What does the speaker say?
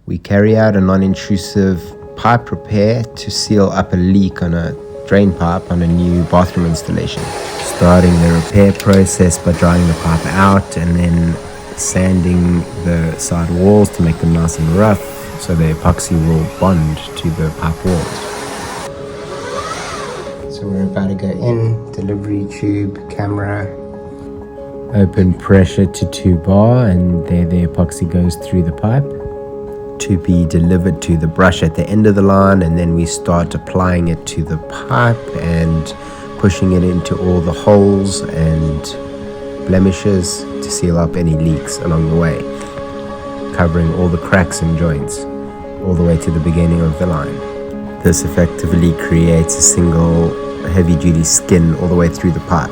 We carry out a non-intrusive pipe repair to seal up a leak on a drain pipe on a new bathroom installation. Starting the repair process by drying the pipe out and then sanding the side walls to make them nice and rough so the epoxy will bond to the pipe walls. So we're about to go in, delivery tube, camera. Open pressure to 2 bar, and there the epoxy goes through the pipe to be delivered to the brush at the end of the line, and then we start applying it to the pipe and pushing it into all the holes and blemishes to seal up any leaks along the way, covering all the cracks and joints all the way to the beginning of the line. This effectively creates a single heavy-duty skin all the way through the pipe.